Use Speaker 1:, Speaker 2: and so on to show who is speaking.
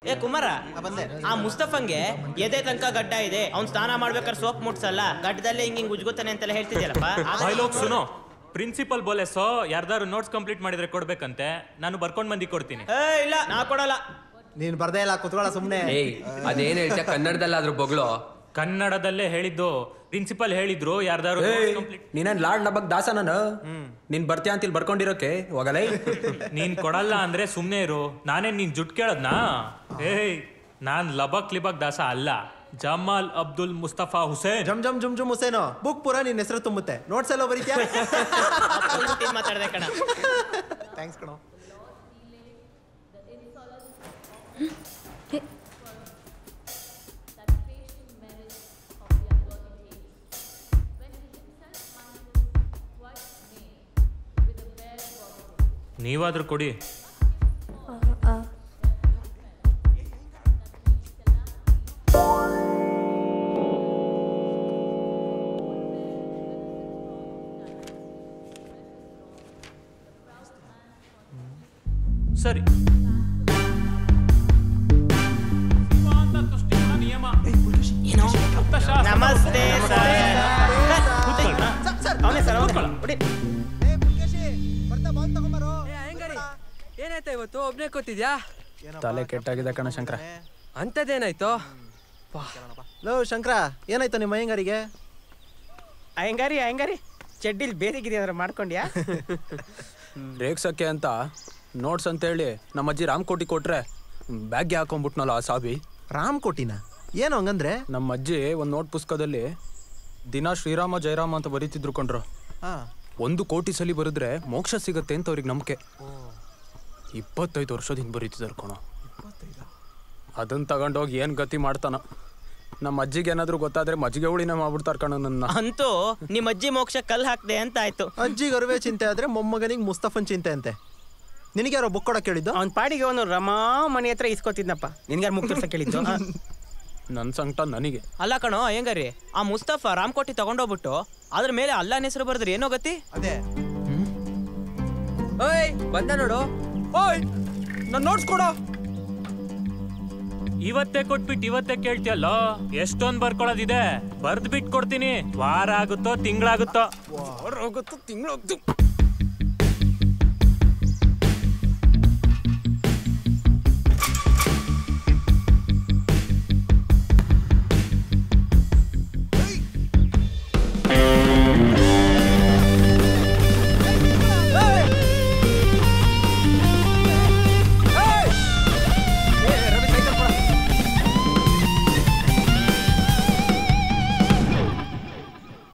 Speaker 1: ಏ ಕುಮಾರ, ಆ ಮುಸ್ತಫಂಗೆ ಎದೆ ತನಕ ಗಡ್ಡ ಇದೆ, ಅವ್ನ್ ಸ್ನಾನ ಮಾಡ್ಬೇಕಾದ್ರೆ ಸೋಪ್ ಮುಟ್ಸಲ್ಲ, ಗಡ್ಡದಲ್ಲೇ ಹಿಂಗ್ ಉಜ್ಗೋತಾನೆ ಅಂತೆಲ್ಲ ಹೇಳ್ತಿದ್ಯಲ್ಲಪ್ಪ.
Speaker 2: ಸುನೋ, ಪ್ರಿನ್ಸಿಪಲ್ ಬೋಲೆ ಸೋ ಯಾರ್ದಾರು ನೋಟ್ಸ್ ಕಂಪ್ಲೀಟ್ ಮಾಡಿದ್ರೆ ಕೊಡ್ಬೇಕಂತೆ, ನಾನು ಬರ್ಕೊಂಡ್ ಬಂದಿ ಕೊಡ್ತೀನಿ.
Speaker 1: ಇಲ್ಲ, ನಾ ಕೊಡಲ್ಲ.
Speaker 3: ನೀನ್ ಬರ್ದೇ ಇಲ್ಲ, ಕುತ್ಕೊಳ್ಳ ಸುಮ್ನೆ.
Speaker 4: ಅದೇನ್ ಹೇಳ್ತೀಯ ಕನ್ನಡದಲ್ಲಾದ್ರೂ ಬೊಗಳು.
Speaker 2: ಕನ್ನಡದಲ್ಲೇ ಹೇಳಿದ್ದು, ಪ್ರಿನ್ಸಿಪಲ್ ಹೇಳಿದ್ರು ಯಾರ್ದಾರು
Speaker 5: ನೀನೇನ್ ಲಾಡ್ ನಬಕ್ ದಾಸ ನಾನು ನೀನ್ ಬರ್ತೀಯ ಅಂತ ಇಲ್ಲಿ ಬರ್ಕೊಂಡಿರೋಕೆ ಹೋಗಲ್ಲ.
Speaker 2: ನೀನ್ ಕೊಡಲ್ಲ ಅಂದ್ರೆ ಸುಮ್ನೆ ಇರು. ನಾನೇನ್ ನೀನ್ ಜುಟ್ ಕೇಳದ್ನಾ? ನಾನ್ ಲಬಕ್ ಲಿಬಕ್ ದಾಸ ಅಲ್ಲ, ಜಮಾಲ್ ಅಬ್ದುಲ್ ಮುಸ್ತಫಾ ಹುಸೇನ್.
Speaker 3: ಜಮ್ ಜಮ್ ಜುಮ್ ಜುಮ್ ಹುಸೇನು. ಬುಕ್ ಪೂರ ನಿನ್ ಹೆಸರು ತುಂಬುತ್ತೆ. ನೋಟ್ಸ್ ಎಲ್ಲ ಬರೀತ್ಯಾ?
Speaker 1: ಮಾತಾಡ್ದೆ ಕಣ.
Speaker 3: ಥ್ಯಾಂಕ್ಸ್ ಕಣೋ.
Speaker 2: ನೀವಾದ್ರೂ ಕೊಡಿ. ಸರಿ,
Speaker 1: ನಮಸ್ತೆ ಸರ್.
Speaker 4: ಏನಾಯ್ತಾ ಇವತ್ತು ಒಬ್ನೇ ಕೂತಿದ್ಯಾ?
Speaker 5: ತಲೆ ಕೆಟ್ಟಾಗಿದೆ ಕಣ ಶಂಕರ.
Speaker 4: ಅಂತದೇನಾಯ್ತು?
Speaker 3: ಲೋ ಶಂಕರ, ಏನಾಯ್ತು ನಿಮ್ಮ ಅಯ್ಯಂಗಾರಿಗೆ?
Speaker 1: ಅಯ್ಯಂಗಾರಿ ಚಡ್ಡಿಲ್ ಬೇರೆ ಗಿರಿ ಮಾಡ್ಕೊಂಡ್ಯಾ?
Speaker 5: ರೇಗ್ಸಕ್ಕೆ ಅಂತ ನೋಟ್ಸ್ ಅಂತೇಳಿ ನಮ್ಮ ಅಜ್ಜಿ ರಾಮಕೋಟಿ ಕೊಟ್ರೆ ಬ್ಯಾಗ್ಗೆ ಹಾಕೊಂಡ್ಬಿಟ್ನಲ್ಲ ಆ ಸಾಬಿ.
Speaker 3: ರಾಮಕೋಟಿನ ಏನು ಹಂಗಂದ್ರೆ?
Speaker 5: ನಮ್ಮ ಅಜ್ಜಿ ಒಂದು ನೋಟ್ ಪುಸ್ತಕದಲ್ಲಿ ದಿನ ಶ್ರೀರಾಮ ಜಯರಾಮ ಅಂತ ಬರೀತಿದ್ರು ಕೊಂಡ್ರು. 1 ಕೋಟಿ ಸಲಿ ಬರೆದ್ರೆ ಮೋಕ್ಷ ಸಿಗತ್ತೆ ಅಂತ ಅವ್ರಿಗೆ ನಂಬಿಕೆ. 25 ವರ್ಷದಿಂದ ಬರೀತಿದ್ರು ಕಣ. ಅದನ್ನ ತಗೊಂಡೋಗಿ ಏನ್ ಗತಿ ಮಾಡ್ತಾನ. ನಮ್ಮ ಅಜ್ಜಿಗೆ ಏನಾದ್ರು ಗೊತ್ತಾದ್ರೆ ಮಜ್ಜಿಗೆ ಹುಳಿನ ಮಾಡ್ಬಿಡ್ತಾರ ಕಣ ನನ್ನ.
Speaker 1: ಅಂತೂ ನಿಮ್ಮ ಅಜ್ಜಿ ಮೋಕ್ಷ ಕಲ್ ಹಾಕ್ದೆ ಅಂತ ಆಯ್ತು.
Speaker 3: ಅಜ್ಜಿಗೆ ಅರುವೆ ಚಿಂತೆ ಆದ್ರೆ ಮೊಮ್ಮಗನಿಗೆ ಮುಸ್ತಫನ್ ಚಿಂತೆ ಅಂತೆ. ನಿನಗೆ ಯಾರೋ ಬುಕ್ ಕೊಡಕ್ ಕೇಳಿದ್ದು?
Speaker 1: ಅವ್ನ ಪಾಡಿಗೆ ಅವನು ರಮಾ ಮನೆ ಹತ್ರ ಇಸ್ಕೊತಿದ್ನಪ್ಪ. ನಿನ್ಗಾರು ಮುಕ್ತ ಕೇಳಿದ್ದು?
Speaker 5: ನನ್ನ ಸಂಕಟ ನನಗೆ
Speaker 1: ಅಲ್ಲ ಕಣೋ ಅಯ್ಯಂಗಾರಿ, ಆ ಮುಸ್ತಫಾ ರಾಮಕೋಟಿ ತಗೊಂಡೋಗ್ಬಿಟ್ಟು ಅದ್ರ ಮೇಲೆ ಅಲ್ಲಾನ್ ಹೆಸರು ಬರೆದ್ರೆ ಏನೋ ಗತಿ?
Speaker 3: ಅದೇ
Speaker 4: ಓಯ್ ಬಂದ ನೋಡು.
Speaker 5: ಓಯ್ ನನ್ನ ನೋಟ್ಸ್ ಕೊಡೋ.
Speaker 2: ಇವತ್ತೇ ಕೊಟ್ಬಿಟ್ಟು ಇವತ್ತೇ ಕೇಳ್ತಿಯಲ್ಲ, ಎಷ್ಟೊಂದ್ ಬರ್ಕೊಳೋದಿದೆ. ಬರ್ದ್ ಬಿಟ್ಟು ಕೊಡ್ತೀನಿ. ವಾರ ಆಗುತ್ತೋ ತಿಂಗಳಾಗುತ್ತೋ?
Speaker 5: ತಿಂಗಳಾಗುತ್ತೋ.